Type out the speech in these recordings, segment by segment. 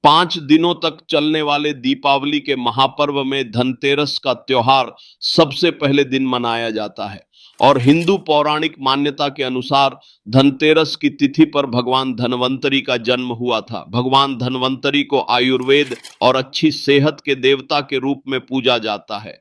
5 दिनों तक चलने वाले दीपावली के महापर्व में धनतेरस का त्योहार सबसे पहले दिन मनाया जाता है। और हिंदू पौराणिक मान्यता के अनुसार धनतेरस की तिथि पर भगवान धन्वंतरी का जन्म हुआ था। भगवान धन्वंतरी को आयुर्वेद और अच्छी सेहत के देवता के रूप में पूजा जाता है।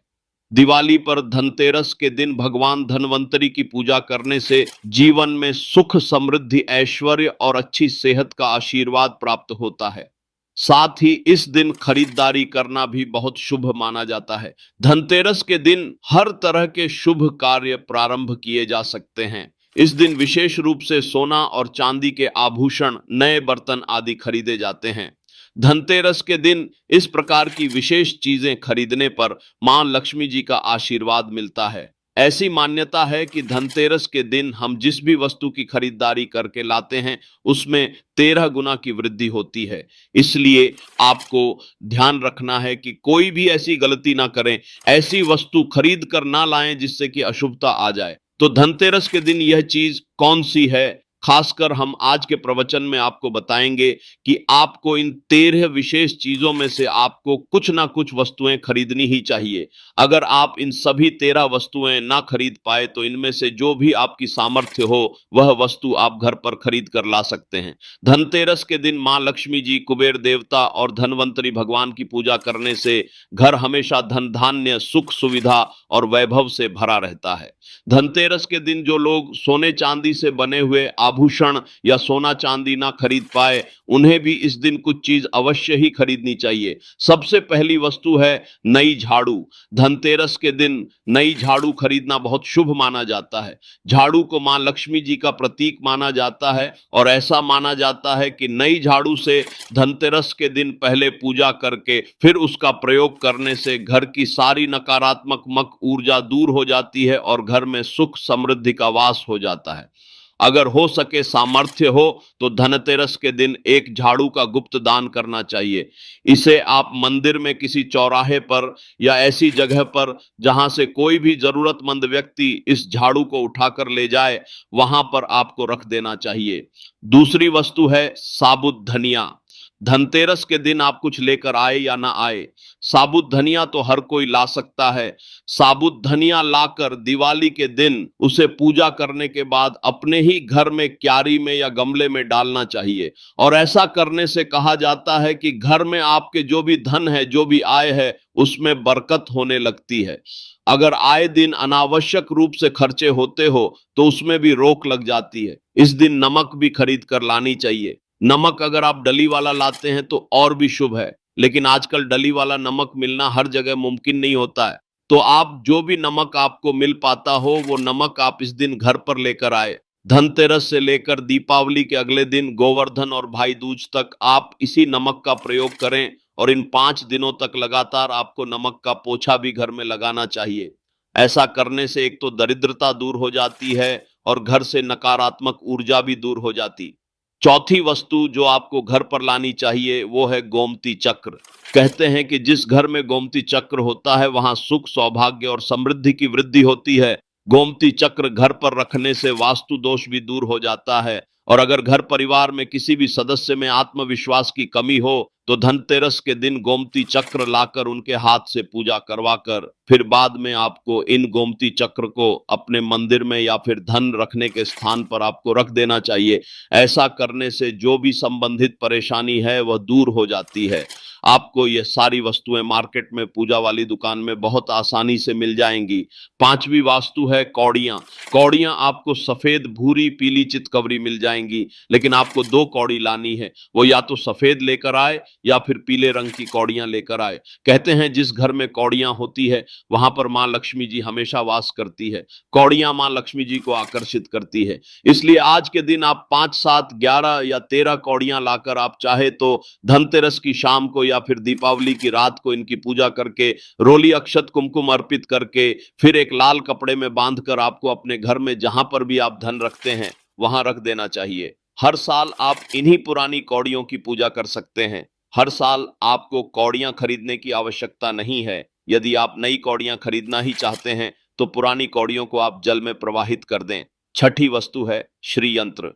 दिवाली पर धनतेरस के दिन भगवान धन्वंतरी की पूजा करने से जीवन में सुख, समृद्धि, ऐश्वर्य और अच्छी सेहत का आशीर्वाद प्राप्त होता है। साथ ही इस दिन खरीदारी करना भी बहुत शुभ माना जाता है। धनतेरस के दिन हर तरह के शुभ कार्य प्रारंभ किए जा सकते हैं। इस दिन विशेष रूप से सोना और चांदी के आभूषण, नए बर्तन आदि खरीदे जाते हैं। धनतेरस के दिन इस प्रकार की विशेष चीजें खरीदने पर मां लक्ष्मी जी का आशीर्वाद मिलता है। ऐसी मान्यता है कि धनतेरस के दिन हम जिस भी वस्तु की खरीदारी करके लाते हैं उसमें 13 गुना की वृद्धि होती है। इसलिए आपको ध्यान रखना है कि कोई भी ऐसी गलती ना करें, ऐसी वस्तु खरीद कर ना लाएं जिससे कि अशुभता आ जाए। तो धनतेरस के दिन यह चीज कौन सी है, खासकर हम आज के प्रवचन में आपको बताएंगे कि आपको इन 13 विशेष चीजों में से आपको कुछ ना कुछ वस्तुएं खरीदनी ही चाहिए। अगर आप इन सभी 13 वस्तुएं ना खरीद पाए तो इनमें से जो भी आपकी सामर्थ्य हो वह वस्तु आप घर पर खरीद कर ला सकते हैं। धनतेरस के दिन मां लक्ष्मी जी, कुबेर देवता और धनवंतरी भगवान की पूजा करने से घर हमेशा धन धान्य, सुख, सुविधा और वैभव से भरा रहता है। धनतेरस के दिन जो लोग सोने चांदी से बने हुए आभूषण या सोना चांदी ना खरीद पाए, उन्हें भी इस दिन कुछ चीज अवश्य ही खरीदनी चाहिए। सबसे पहली वस्तु है नई झाड़ू। धनतेरस के दिन नई झाड़ू खरीदना बहुत शुभ माना जाता है। झाड़ू को मां लक्ष्मी जी का प्रतीक माना जाता है और ऐसा माना जाता है कि नई झाड़ू से धनतेरस के दिन पहले पूजा करके फिर उसका प्रयोग करने से घर की सारी नकारात्मक ऊर्जा दूर हो जाती है और घर में सुख, समृद्धि का वास हो जाता है। अगर हो सके, सामर्थ्य हो तो धनतेरस के दिन एक झाड़ू का गुप्त दान करना चाहिए। इसे आप मंदिर में किसी चौराहे पर या ऐसी जगह पर जहां से कोई भी जरूरतमंद व्यक्ति इस झाड़ू को उठाकर ले जाए, वहां पर आपको रख देना चाहिए। दूसरी वस्तु है साबुत धनिया। धनतेरस के दिन आप कुछ लेकर आए या ना आए, साबुत धनिया तो हर कोई ला सकता है। साबुत धनिया लाकर दिवाली के दिन उसे पूजा करने के बाद अपने ही घर में क्यारी में या गमले में डालना चाहिए। और ऐसा करने से कहा जाता है कि घर में आपके जो भी धन है, जो भी आय है, उसमें बरकत होने लगती है। अगर आए दिन अनावश्यक रूप से खर्चे होते हो तो उसमें भी रोक लग जाती है। इस दिन नमक भी खरीद कर लानी चाहिए। नमक अगर आप डली वाला लाते हैं तो और भी शुभ है, लेकिन आजकल डली वाला नमक मिलना हर जगह मुमकिन नहीं होता है। तो आप जो भी नमक आपको मिल पाता हो वो नमक आप इस दिन घर पर लेकर आए। धनतेरस से लेकर दीपावली के अगले दिन गोवर्धन और भाई दूज तक आप इसी नमक का प्रयोग करें और इन 5 दिनों तक लगातार आपको नमक का पोछा भी घर में लगाना चाहिए। ऐसा करने से एक तो दरिद्रता दूर हो जाती है और घर से नकारात्मक ऊर्जा भी दूर हो जाती। चौथी वस्तु जो आपको घर पर लानी चाहिए वो है गोमती चक्र। कहते हैं कि जिस घर में गोमती चक्र होता है वहां सुख, सौभाग्य और समृद्धि की वृद्धि होती है। गोमती चक्र घर पर रखने से वास्तु दोष भी दूर हो जाता है। और अगर घर परिवार में किसी भी सदस्य में आत्मविश्वास की कमी हो तो धनतेरस के दिन गोमती चक्र लाकर उनके हाथ से पूजा करवाकर फिर बाद में आपको इन गोमती चक्र को अपने मंदिर में या फिर धन रखने के स्थान पर आपको रख देना चाहिए। ऐसा करने से जो भी संबंधित परेशानी है वह दूर हो जाती है। आपको ये सारी वस्तुएं मार्केट में, पूजा वाली दुकान में बहुत आसानी से मिल जाएंगी। पांचवी वास्तु है कौड़ियां। कौड़ियां आपको सफेद, भूरी, पीली चितकबरी मिल जाएंगी, लेकिन आपको 2 कौड़ी लानी है। वो या तो सफेद लेकर आए या फिर पीले रंग की कौड़ियां लेकर आए। कहते हैं जिस घर में कौड़ियां होती है वहां पर मां लक्ष्मी जी हमेशा वास करती है। कौड़ियां मां लक्ष्मी जी को आकर्षित करती है। इसलिए आज के दिन आप 5, 7, 11 या 13 कौड़ियां लाकर आप चाहे तो धनतेरस की शाम को या फिर दीपावली की रात को इनकी पूजा करके, रोली अक्षत कुमकुम अर्पित करके, फिर एक लाल कपड़े में बांधकर आपको अपने घर में जहां पर भी आप धन रखते हैं वहां रख देना चाहिए। हर साल आप इन्हीं पुरानी कौड़ियों की पूजा कर सकते हैं। हर साल आपको कौड़ियां खरीदने की आवश्यकता नहीं है। यदि आप नई कौड़ियां खरीदना ही चाहते हैं तो पुरानी कौड़ियों को आप जल में प्रवाहित कर दें। छठी वस्तु है श्री यंत्र।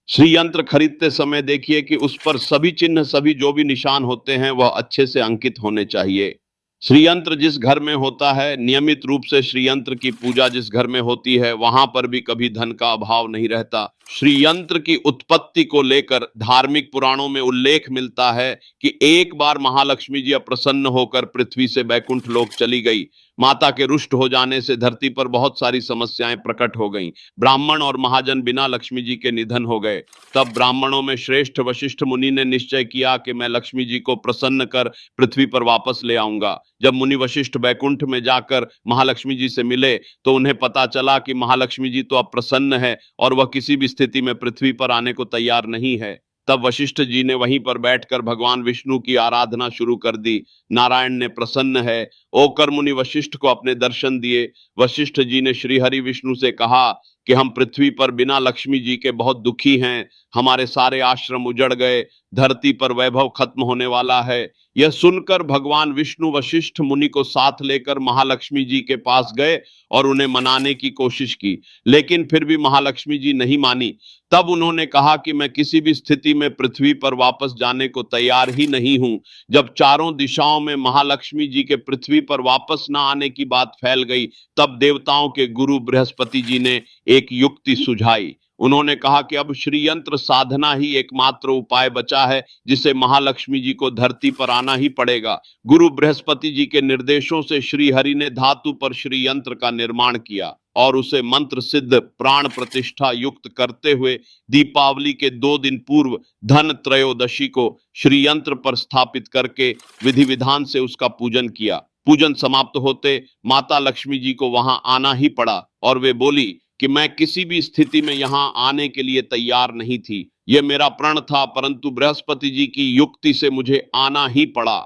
श्री यंत्र खरीदते समय देखिए कि उस पर सभी चिन्ह, सभी जो भी निशान होते हैं वह अच्छे से अंकित होने चाहिए। श्री यंत्र जिस घर में होता है, नियमित रूप से श्री यंत्र की पूजा जिस घर में होती है, वहां पर भी कभी धन का अभाव नहीं रहता। श्री यंत्र की उत्पत्ति को लेकर धार्मिक पुराणों में उल्लेख मिलता है कि एक बार महालक्ष्मी जी अप्रसन्न होकर पृथ्वी से बैकुंठ लोक चली गई। माता के रुष्ट हो जाने से धरती पर बहुत सारी समस्याएं प्रकट हो गईं। ब्राह्मण और महाजन बिना लक्ष्मी जी के निधन हो गए। तब ब्राह्मणों में श्रेष्ठ वशिष्ठ मुनि ने निश्चय किया कि मैं लक्ष्मी जी को प्रसन्न कर पृथ्वी पर वापस ले आऊंगा। जब मुनि वशिष्ठ बैकुंठ में जाकर महालक्ष्मी जी से मिले तो उन्हें पता चला कि महालक्ष्मी जी तो अब प्रसन्न है और वह किसी भी स्थिति में पृथ्वी पर आने को तैयार नहीं है। तब वशिष्ठ जी ने वहीं पर बैठकर भगवान विष्णु की आराधना शुरू कर दी। नारायण ने प्रसन्न है ओकर मुनि वशिष्ठ को अपने दर्शन दिए। वशिष्ठ जी ने श्री हरि विष्णु से कहा कि हम पृथ्वी पर बिना लक्ष्मी जी के बहुत दुखी हैं, हमारे सारे आश्रम उजड़ गए, धरती पर वैभव खत्म होने वाला है। यह सुनकर भगवान विष्णु वशिष्ठ मुनि को साथ लेकर महालक्ष्मी जी के पास गए और उन्हें मनाने की कोशिश की, लेकिन फिर भी महालक्ष्मी जी नहीं मानी। तब उन्होंने कहा कि मैं किसी भी स्थिति में पृथ्वी पर वापस जाने को तैयार ही नहीं हूं। जब चारों दिशाओं में महालक्ष्मी जी के पृथ्वी पर वापस ना आने की बात फैल गई, तब देवताओं के गुरु बृहस्पति जी ने एक युक्ति सुझाई। उन्होंने कहा कि अब श्री यंत्र साधना ही एकमात्र उपाय बचा है जिसे महालक्ष्मी जी को धरती पर आना ही पड़ेगा। गुरु बृहस्पति जी के निर्देशों से श्री हरि ने धातु पर श्री यंत्र का निर्माण किया और उसे मंत्र सिद्ध प्राण प्रतिष्ठा युक्त करते हुए दीपावली के 2 दिन पूर्व धन त्रयोदशी को श्री यंत्र पर स्थापित करके विधि विधान से उसका पूजन किया। पूजन समाप्त होते माता लक्ष्मी जी को वहां आना ही पड़ा और वे बोली कि मैं किसी भी स्थिति में यहां आने के लिए तैयार नहीं थी, यह मेरा प्रण था, परंतु बृहस्पति जी की युक्ति से मुझे आना ही पड़ा।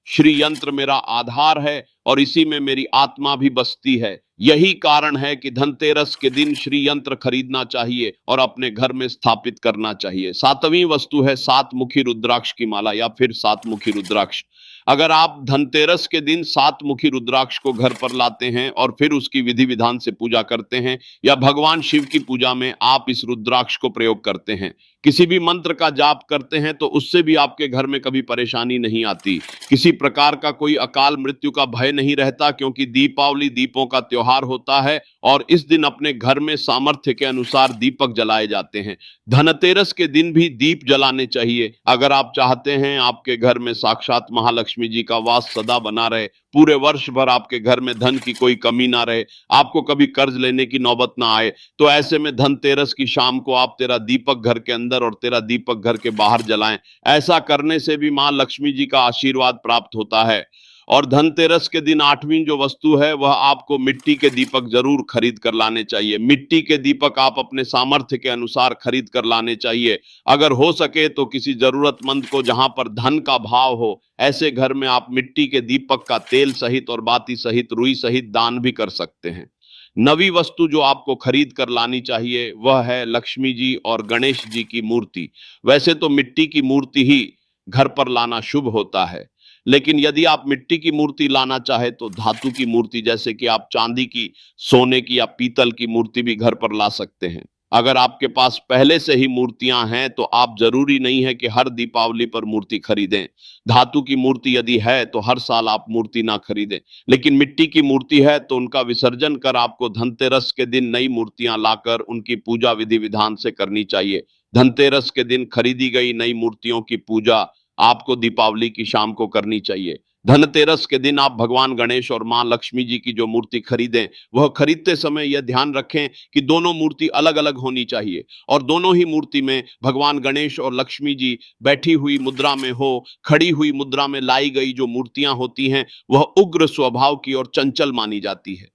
श्री यंत्र मेरा आधार है और इसी में मेरी आत्मा भी बसती है। यही कारण है कि धनतेरस के दिन श्री यंत्र खरीदना चाहिए और अपने घर में स्थापित करना चाहिए। 7वीं वस्तु है 7 मुखी रुद्राक्ष की माला या फिर 7 मुखी रुद्राक्ष। अगर आप धनतेरस के दिन 7 मुखी रुद्राक्ष को घर पर लाते हैं और फिर उसकी विधि विधान से पूजा करते हैं या भगवान शिव की पूजा में आप इस रुद्राक्ष को प्रयोग करते हैं, किसी भी मंत्र का जाप करते हैं, तो उससे भी आपके घर में कभी परेशानी नहीं आती। किसी प्रकार का कोई अकाल मृत्यु का भय नहीं रहता, क्योंकि दीपावली दीपों का त्योहार होता है और इस दिन अपने घर में सामर्थ्य के अनुसार दीपक जलाए जाते हैं। धनतेरस के दिन भी दीप जलाने चाहिए। अगर आप चाहते हैं आपके घर में साक्षात महालक्ष्मी जी का वास सदा बना रहे, पूरे वर्ष भर आपके घर में धन की कोई कमी ना रहे, आपको कभी कर्ज लेने की नौबत ना आए, तो ऐसे में धनतेरस की शाम को आप तेरा दीपक घर के अंदर और तेरा दीपक घर के बाहर जलाएं। ऐसा करने से भी मां लक्ष्मी जी का आशीर्वाद प्राप्त होता है। और धनतेरस के दिन 8वीं जो वस्तु है वह आपको मिट्टी के दीपक जरूर खरीद कर लाने चाहिए। मिट्टी के दीपक आप अपने सामर्थ्य के अनुसार खरीद कर लाने चाहिए। अगर हो सके तो किसी जरूरतमंद को, जहां पर धन का भाव हो, ऐसे घर में आप मिट्टी के दीपक का तेल सहित और बाती सहित रुई सहित दान भी कर सकते हैं। 9वीं वस्तु जो आपको खरीद कर लानी चाहिए वह है लक्ष्मी जी और गणेश जी की मूर्ति। वैसे तो मिट्टी की मूर्ति ही घर पर लाना शुभ होता है, लेकिन यदि आप मिट्टी की मूर्ति लाना चाहे तो धातु की मूर्ति, जैसे कि आप चांदी की, सोने की या पीतल की मूर्ति भी घर पर ला सकते हैं। अगर आपके पास पहले से ही मूर्तियां हैं तो आप जरूरी नहीं है कि हर दीपावली पर मूर्ति खरीदें। धातु की मूर्ति यदि है तो हर साल आप मूर्ति ना खरीदें, लेकिन मिट्टी की मूर्ति है तो उनका विसर्जन कर आपको धनतेरस के दिन नई मूर्तियां लाकर उनकी पूजा विधि विधान से करनी चाहिए। धनतेरस के दिन खरीदी गई नई मूर्तियों की पूजा आपको दीपावली की शाम को करनी चाहिए। धनतेरस के दिन आप भगवान गणेश और मां लक्ष्मी जी की जो मूर्ति खरीदें, वह खरीदते समय यह ध्यान रखें कि दोनों मूर्ति अलग अलग होनी चाहिए और दोनों ही मूर्ति में भगवान गणेश और लक्ष्मी जी बैठी हुई मुद्रा में हो। खड़ी हुई मुद्रा में लाई गई जो मूर्तियां होती हैं वह उग्र स्वभाव की और चंचल मानी जाती है।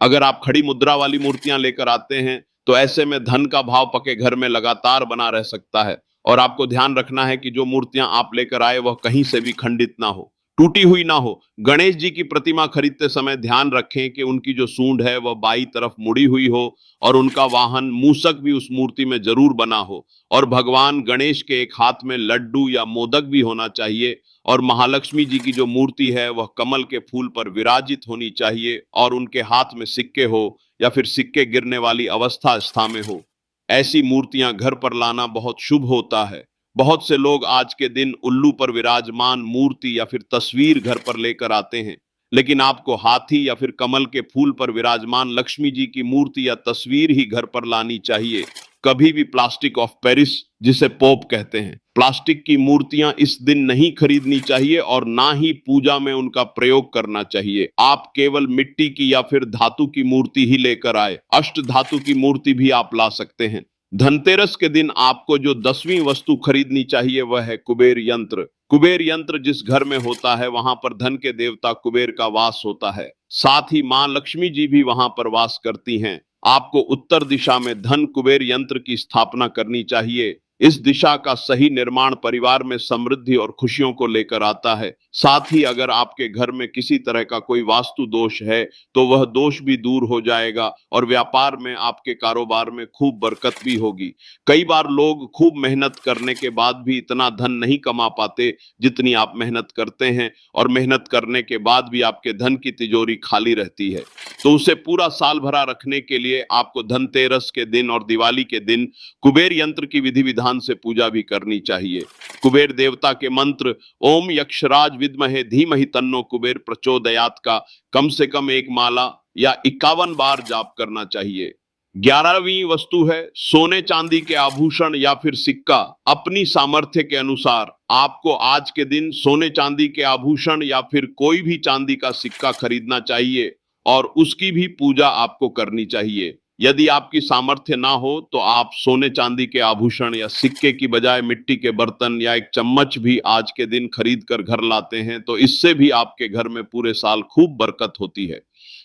अगर आप खड़ी मुद्रा वाली मूर्तियां लेकर आते हैं तो ऐसे में धन का भाव पके घर में लगातार बना रह सकता है। और आपको ध्यान रखना है कि जो मूर्तियां आप लेकर आए वह कहीं से भी खंडित ना हो, टूटी हुई ना हो। गणेश जी की प्रतिमा खरीदते समय ध्यान रखें कि उनकी जो सूंड है वह बाई तरफ मुड़ी हुई हो और उनका वाहन मूसक भी उस मूर्ति में जरूर बना हो। और भगवान गणेश के एक हाथ में लड्डू या मोदक भी होना चाहिए। और महालक्ष्मी जी की जो मूर्ति है वह कमल के फूल पर विराजित होनी चाहिए और उनके हाथ में सिक्के हो या फिर सिक्के गिरने वाली अवस्था में हो। ऐसी मूर्तियां घर पर लाना बहुत शुभ होता है। बहुत से लोग आज के दिन उल्लू पर विराजमान मूर्ति या फिर तस्वीर घर पर लेकर आते हैं, लेकिन आपको हाथी या फिर कमल के फूल पर विराजमान लक्ष्मी जी की मूर्ति या तस्वीर ही घर पर लानी चाहिए। कभी भी प्लास्टिक ऑफ पेरिस, जिसे पोप कहते हैं, प्लास्टिक की मूर्तियां इस दिन नहीं खरीदनी चाहिए और ना ही पूजा में उनका प्रयोग करना चाहिए। आप केवल मिट्टी की या फिर धातु की मूर्ति ही लेकर आए। अष्ट धातु की मूर्ति भी आप ला सकते हैं। धनतेरस के दिन आपको जो 10वीं वस्तु खरीदनी चाहिए वह है कुबेर यंत्र। कुबेर यंत्र जिस घर में होता है वहां पर धन के देवता कुबेर का वास होता है। साथ ही मां लक्ष्मी जी भी वहां पर वास करती हैं। आपको उत्तर दिशा में धन कुबेर यंत्र की स्थापना करनी चाहिए। इस दिशा का सही निर्माण परिवार में समृद्धि और खुशियों को लेकर आता है। साथ ही अगर आपके घर में किसी तरह का कोई वास्तु दोष है तो वह दोष भी दूर हो जाएगा और व्यापार में, आपके कारोबार में खूब बरकत भी होगी। कई बार लोग खूब मेहनत करने के बाद भी इतना धन नहीं कमा पाते जितनी आप मेहनत करते हैं, और मेहनत करने के बाद भी आपके धन की तिजोरी खाली रहती है। तो उसे पूरा साल भरा रखने के लिए आपको धनतेरस के दिन और दिवाली के दिन कुबेर यंत्र की विधि विधान से पूजा भी करनी चाहिए। कुबेर देवता के मंत्र ओम यक्षराज विद्महे धीमहि तन्नो कुबेर प्रचोदयात का कम से कम एक माला या 51 बार जाप करना चाहिए। 11वीं वस्तु है सोने चांदी के आभूषण या फिर सिक्का। अपनी सामर्थ्य के अनुसार आपको आज के दिन सोने चांदी के आभूषण या फिर कोई भी चांदी का सिक्का खरीदना चाहिए और उसकी भी पूजा आपको करनी चाहिए। यदि आपकी सामर्थ्य ना हो तो आप सोने चांदी के आभूषण या सिक्के की बजाय मिट्टी के बर्तन या एक चम्मच भी आज के दिन खरीद कर घर लाते हैं तो इससे भी आपके घर में पूरे साल खूब बरकत होती है।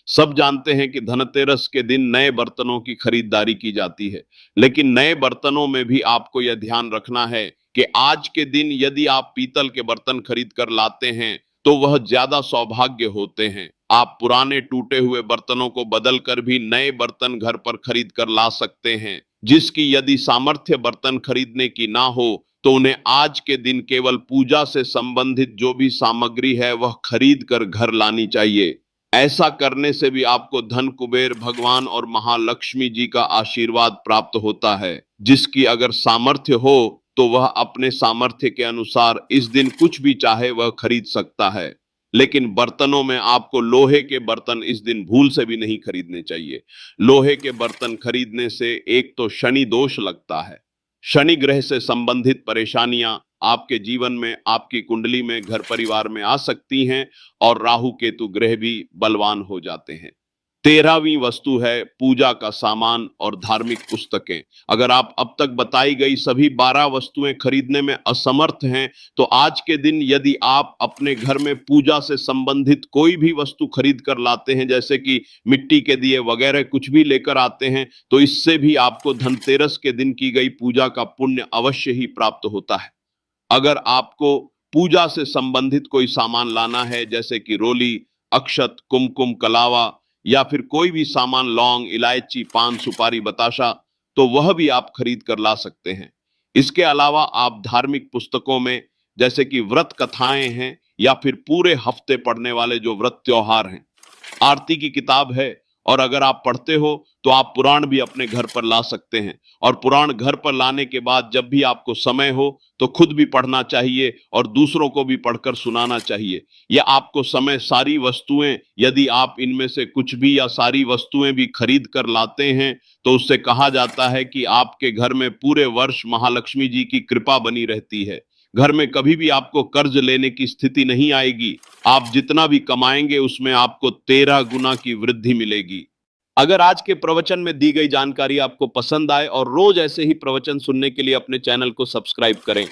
सब जानते हैं कि धनतेरस के दिन नए बर्तनों की खरीदारी की जाती है, लेकिन नए बर्तनों में भी आपको यह ध्यान रखना है कि आज के दिन यदि आप पीतल के बर्तन खरीद कर लाते हैं तो वह ज्यादा सौभाग्य होते हैं। आप पुराने टूटे हुए बर्तनों को बदल कर भी नए बर्तन घर पर खरीद कर ला सकते हैं। जिसकी यदि सामर्थ्य बर्तन खरीदने की ना हो तो उन्हें आज के दिन केवल पूजा से संबंधित जो भी सामग्री है वह खरीद कर घर लानी चाहिए। ऐसा करने से भी आपको धन कुबेर भगवान और महालक्ष्मी जी का आशीर्वाद प्राप्त होता है। जिसकी अगर सामर्थ्य हो तो वह अपने सामर्थ्य के अनुसार इस दिन कुछ भी चाहे वह खरीद सकता है। लेकिन बर्तनों में आपको लोहे के बर्तन इस दिन भूल से भी नहीं खरीदने चाहिए। लोहे के बर्तन खरीदने से एक तो शनि दोष लगता है, शनि ग्रह से संबंधित परेशानियां आपके जीवन में, आपकी कुंडली में, घर परिवार में आ सकती हैं और राहु केतु ग्रह भी बलवान हो जाते हैं। 13वीं वस्तु है पूजा का सामान और धार्मिक पुस्तकें। अगर आप अब तक बताई गई सभी 12 वस्तुएं खरीदने में असमर्थ हैं तो आज के दिन यदि आप अपने घर में पूजा से संबंधित कोई भी वस्तु खरीद कर लाते हैं, जैसे कि मिट्टी के दिए वगैरह कुछ भी लेकर आते हैं, तो इससे भी आपको धनतेरस के दिन की गई पूजा का पुण्य अवश्य ही प्राप्त होता है। अगर आपको पूजा से संबंधित कोई सामान लाना है, जैसे कि रोली, अक्षत, कुमकुम, कलावा या फिर कोई भी सामान, लौंग, इलायची, पान, सुपारी, बताशा, तो वह भी आप खरीद कर ला सकते हैं। इसके अलावा आप धार्मिक पुस्तकों में, जैसे कि व्रत कथाएं हैं या फिर पूरे हफ्ते पढ़ने वाले जो व्रत त्योहार हैं, आरती की किताब है, और अगर आप पढ़ते हो तो आप पुराण भी अपने घर पर ला सकते हैं। और पुराण घर पर लाने के बाद जब भी आपको समय हो तो खुद भी पढ़ना चाहिए और दूसरों को भी पढ़कर सुनाना चाहिए। यह आपको समय, सारी वस्तुएं, यदि आप इनमें से कुछ भी या सारी वस्तुएं भी खरीद कर लाते हैं तो उससे कहा जाता है कि आपके घर में पूरे वर्ष महालक्ष्मी जी की कृपा बनी रहती है। घर में कभी भी आपको कर्ज लेने की स्थिति नहीं आएगी। आप जितना भी कमाएंगे उसमें आपको 13 गुना की वृद्धि मिलेगी। अगर आज के प्रवचन में दी गई जानकारी आपको पसंद आए और रोज ऐसे ही प्रवचन सुनने के लिए अपने चैनल को सब्सक्राइब करें।